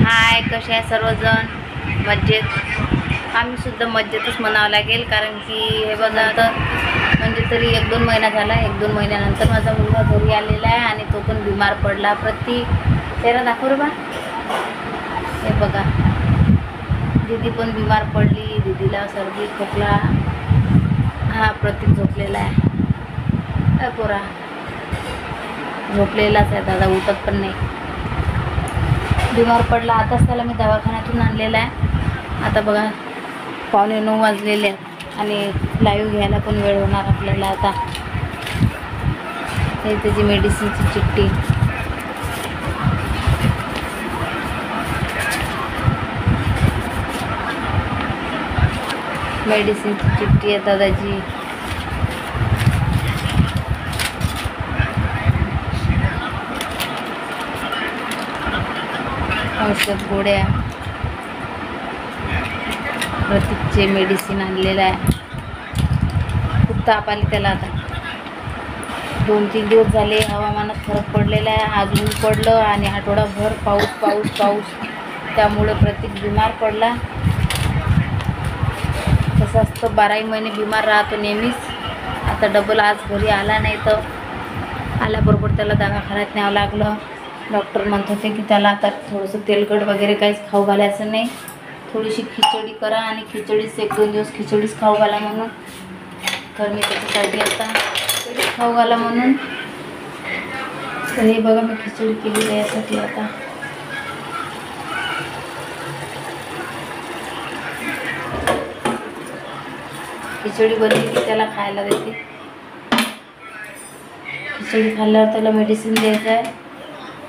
हाय, कसे आहे सर्वजण? मज्जेत. आम्ही सुद्धा मज्जेतच म्हणावं लागेल, कारण की हे बघा आता म्हणजे तरी 1-2 महिना झाला. 1-2 महिन्यानंतर माझा मुलगा घरी आलेला आहे आणि तो पण बिमार पडला. चेहरा दाखव रे बा. हे बघा, दीदी पण बिमार पडली. दीदीला सर्दी खोकला. हा प्रतीक झोपलेला आहे. पोरा झोपलेलाच आहे, दादा उठत पण नाही. बिमार पडला. आताच त्याला मी दवाखान्यातून आणलेला आहे. आता बघा 8:45 वाजलेले आहेत आणि लाईव्ह घ्यायला पण वेळ होणार आपल्याला. आता हे त्याची मेडिसिनची चिठ्ठी. मेडिसिनची चिठ्ठी आहे दादाची. औषध गोळ्या. प्रतीकचे मेडिसिन आणलेलं आहे. खूप ताप आली त्याला. आता 2-3 दिवस झाले हवामानात फरक पडलेला आहे. आज ऊन पडलं आणि आठवडाभर पाऊस. त्यामुळे प्रतीक बिमार पडला. तसं असतं, 12 महिने बिमार राहतो नेहमीच. आता डबल आज घरी आला नाही, तर आल्याबरोबर त्याला दवाखान्यात न्यावं लागलं. डॉक्टर म्हणत होते की त्याला आता थोडंसं तेलकट वगैरे काहीच खाऊ घालायचं नाही. थोडीशी खिचडी करा आणि खिचडीच 1-2 दिवस खिचडीच खाऊ घाला म्हणून. तर मी त्याच्यासाठी आता खिचडीच खाऊ घाला म्हणून. तर हे बघा, मी खिचडी केली आहे यासाठी. आता खिचडी बनली की त्याला खायला देते. खिचडी खाल्ल्यावर त्याला मेडिसिन द्यायचं आहे.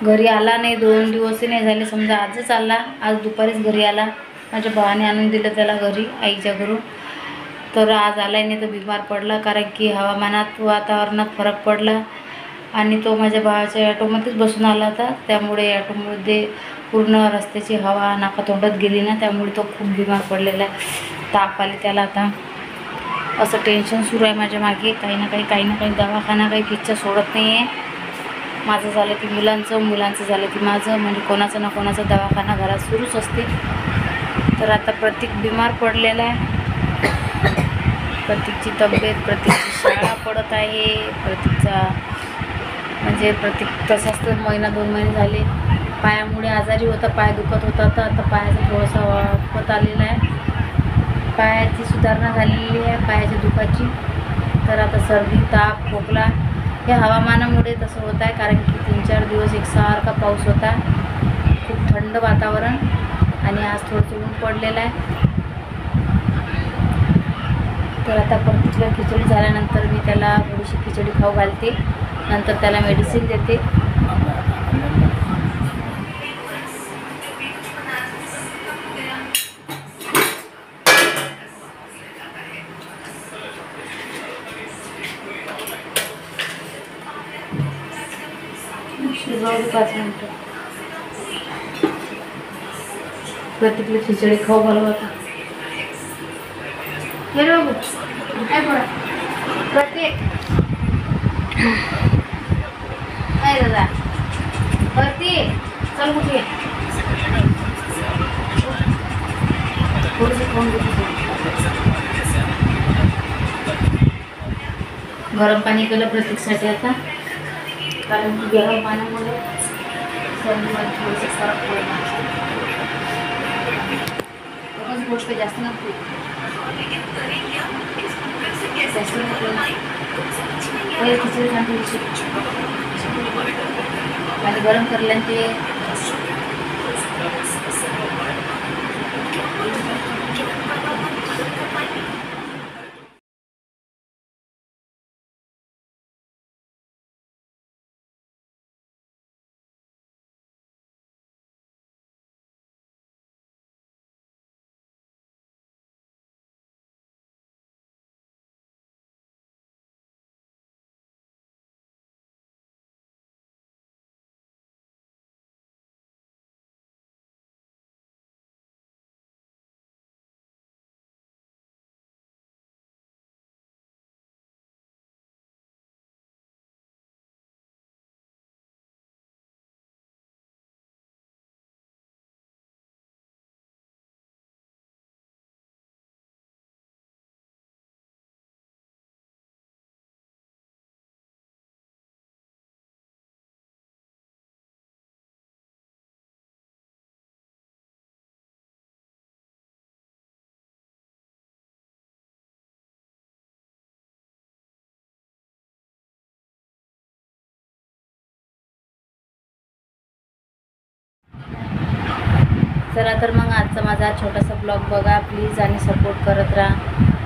घरी आला नाही, 2 दिवसही नाही झाले समजा. आजच आला, आज दुपारीच घरी आला. माझ्या भावाने आणून दिलं त्याला घरी, आईच्या घरून. तर आज आलाय नाही, तर बिमार पडला. कारण की वातावरणात फरक पडला आणि तो माझ्या भावाच्या ॲटोमध्येच बसून आला होता. त्यामुळे ॲटोमध्ये पूर्ण रस्त्याची हवा नाकातोंडात गेली ना, त्यामुळे तो खूप बिमार पडलेला आहे. ताप आले त्याला. आता असं टेन्शन सुरू आहे माझ्या मागे. काही ना काही दवाखाना काही पिच्छा सोडत नाही आहे. माझं झालं की मुलांचं झालं की माझं, म्हणजे कोणाचा ना कोणाचा दवाखाना घरात सुरूच असते. तर आता प्रतीक बिमार पडलेला आहे. प्रतीकची तब्येत, प्रतीकची शाळा पडत आहे. प्रतीक तसाच तर 1-2 महिने झाले पायामुळे आजारी होता. पाय दुखत होता, तर आता पायाचा थोडासा वापत आलेला आहे. पायाची सुधारणा झालेली आहे, पायाच्या दुखाची. तर आता सर्दी ताप खोकला हे हवामानामुळे तसं होत आहे. कारण की 3-4 दिवस एकसारखा पाऊस होता, खूप थंड वातावरण, आणि आज थोडंसं ऊन पडलेलं आहे. तर आता प्रतीकला खिचडी झाल्यानंतर मी त्याला थोडीशी खिचडी खाऊ घालते. नंतर त्याला मेडिसिन देते. शिजवली 5 मिनिटं. प्रतीकला खिचडी खाऊ घालू आता. हे रे बाबू, काय पडा प्रतीक. काय दादा प्रतीक, चल कुठे थोडंसं खाऊन घेतो. गरम पाणी केलं प्रतीकसाठी आता, कारण की गरम पाण्यामुळे सर्दीमध्ये थोडंसं फरक पडणार. एकच गोष्ट जास्त नको खिचडी सांगते. पाणी गरम करल्याने ते चला तर मग आजचा माझा छोटासा ब्लॉग बघा प्लीज आणि सपोर्ट करत राहा.